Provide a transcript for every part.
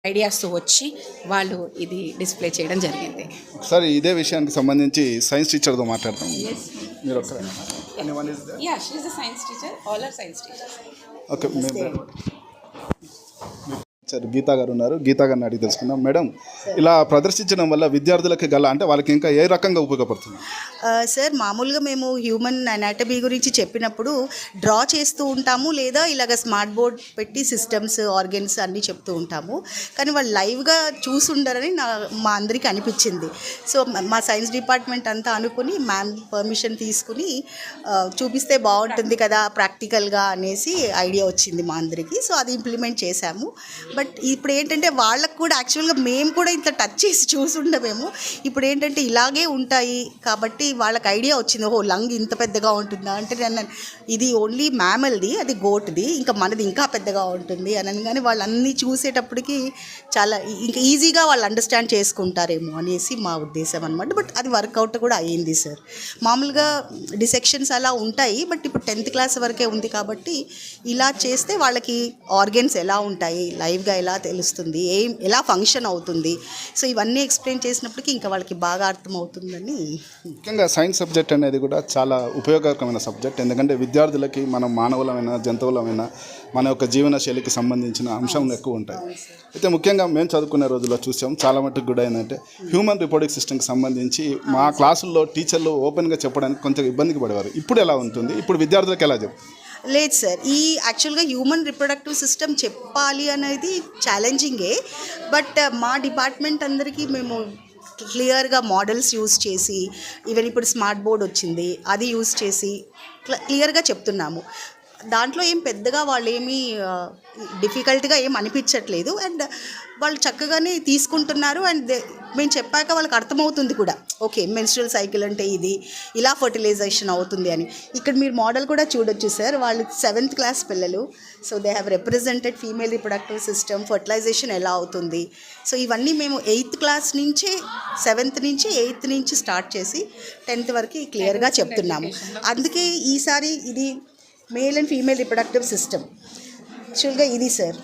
ఐడియాస్తో వచ్చి వాళ్ళు ఇది డిస్ప్లే చేయడం జరిగింది. ఒకసారి ఇదే విషయానికి సంబంధించి సైన్స్ టీచర్తో మాట్లాడతాం. మీరు ఒకసారి she is the science teacher, all are science teachers. Okay, Geetha గారు ఉన్నారు. గీతా గారిని అడిగి తెలుసుకుందాం. మేడం, ఇలా ప్రదర్శించడం వల్ల విద్యార్థులకి అంటే వాళ్ళకి ఇంకా ఏ రకంగా ఉపయోగపడుతుంది? సార్, మామూలుగా మేము హ్యూమన్ అనాటమీ గురించి చెప్పినప్పుడు డ్రా చేస్తూ ఉంటాము, లేదా ఇలాగ స్మార్ట్ బోర్డ్ పెట్టి సిస్టమ్స్, ఆర్గన్స్ అన్నీ చెప్తూ ఉంటాము. కానీ వాళ్ళు లైవ్గా చూసుండరని మా అందరికీ అనిపించింది. సో మా సైన్స్ డిపార్ట్మెంట్ అంతా అనుకుని మ్యామ్ పర్మిషన్ తీసుకుని చూపిస్తే బాగుంటుంది కదా ప్రాక్టికల్గా అనేసి ఐడియా వచ్చింది మా అందరికీ. సో అది ఇంప్లిమెంట్ చేశాము. బట్ ఇప్పుడు ఏంటంటే వాళ్ళకు కూడా యాక్చువల్గా మేము కూడా ఇంత టచ్ చేసి చూసుండమేమో. ఇప్పుడు ఏంటంటే ఇలాగే ఉంటాయి కాబట్టి వాళ్ళకి ఐడియా వచ్చింది, ఓహో లంగ్ ఇంత పెద్దగా ఉంటుందా అంటే, ఇది ఓన్లీ మ్యామల్ది, అది గోట్ది, ఇంకా మనది ఇంకా పెద్దగా ఉంటుంది అనగానే వాళ్ళు అన్నీ చూసేటప్పటికి చాలా ఇంకా ఈజీగా వాళ్ళు అండర్స్టాండ్ చేసుకుంటారేమో అనేసి మా ఉద్దేశం అనమాట. బట్ అది వర్కౌట్ కూడా అయ్యింది సార్. మామూలుగా డిసెక్షన్స్ అలా ఉంటాయి, బట్ ఇప్పుడు 10th క్లాస్ వరకే ఉంది కాబట్టి ఇలా చేస్తే వాళ్ళకి ఆర్గన్స్ ఎలా ఉంటాయి, లైవ్గా ఎలా తెలుస్తుంది, ఎలా ఫంక్షన్ అవుతుంది, సో ఇవన్నీ ఎక్స్ప్లెయిన్ చేసినప్పటికీ ఇంకా వాళ్ళకి బాగా అర్థమవుతుందని. ముఖ్యంగా సైన్స్ సబ్జెక్ట్ అనేది కూడా చాలా ఉపయోగకరమైన సబ్జెక్ట్. ఎందుకంటే విద్యార్థులకి మనం మానవులమైన, జంతువులమైన మన యొక్క జీవన శైలికి సంబంధించిన అంశం ఎక్కువ ఉంటాయి. అయితే ముఖ్యంగా మేము చదువుకునే రోజుల్లో చూసాం, చాలా మటుకు కూడా ఏంటంటే హ్యూమన్ రిప్రొడక్టివ్ సిస్టమ్కి సంబంధించి మా క్లాసుల్లో టీచర్లు ఓపెన్గా చెప్పడానికి కొంచెం ఇబ్బందికి పడేవారు. ఇప్పుడు ఎలా ఉంటుంది? ఇప్పుడు విద్యార్థులకు ఎలా చెప్తారు? లేదు సార్, ఈ యాక్చువల్గా హ్యూమన్ రిప్రొడక్టివ్ సిస్టమ్ చెప్పాలి అనేది ఛాలెంజింగే. బట్ మా డిపార్ట్మెంట్ అందరికీ మేము క్లియర్గా మోడల్స్ యూజ్ చేసి, ఈవెన్ ఇప్పుడు స్మార్ట్ బోర్డ్ వచ్చింది, అది యూజ్ చేసి క్లియర్గా చెప్తున్నాము. దాంట్లో ఏం పెద్దగా వాళ్ళు ఏమీ డిఫికల్ట్గా ఏం అనిపించట్లేదు. అండ్ వాళ్ళు చక్కగానే తీసుకుంటున్నారు. అండ్ మేము చెప్పాక వాళ్ళకి అర్థమవుతుంది కూడా, ఓకే మెన్స్ట్రువల్ సైకిల్ అంటే ఇది, ఇలా ఫర్టిలైజేషన్ అవుతుంది అని. ఇక్కడ మీరు మోడల్ కూడా చూడొచ్చు సార్. వాళ్ళు 7th క్లాస్ పిల్లలు. So they have represented female reproductive system, fertilization ఎలా అవుతుంది. సో ఇవన్నీ మేము 8th క్లాస్ నుంచే, 7th నుంచి 8th నుంచి స్టార్ట్ చేసి 10th వరకు క్లియర్గా చెప్తున్నాము. అందుకే ఈసారి ఇది male and female reproductive system. యాక్చువల్గా ఇది సార్,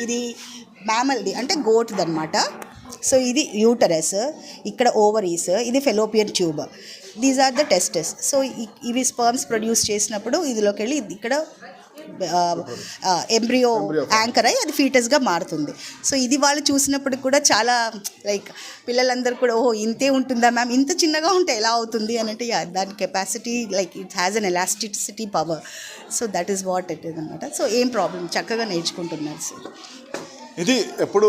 ఇది మ్యామల్ది అంటే గోట్ది అనమాట. సో ఇది యూటరస్, ఇక్కడ ఓవరీస్, ఇది fallopian tube, these are the testes. So ఇవి స్పర్మ్స్ ప్రొడ్యూస్ చేసినప్పుడు ఇదిలోకి వెళ్ళి ఇక్కడ ఎంబ్రియో యాంకర్ అయ్యి అది ఫీటస్గా మారుతుంది. సో ఇది వాళ్ళు చూసినప్పుడు కూడా చాలా లైక్ పిల్లలందరూ కూడా, ఓహో ఇంతే ఉంటుందా మ్యామ్, ఇంత చిన్నగా ఉంటే ఎలా అవుతుంది అని అంటే, దాని capacity like it has an elasticity power. So that is what it is అనమాట. సో ఏం ప్రాబ్లం, చక్కగా నేర్చుకుంటున్నారు సార్. ఇది ఎప్పుడు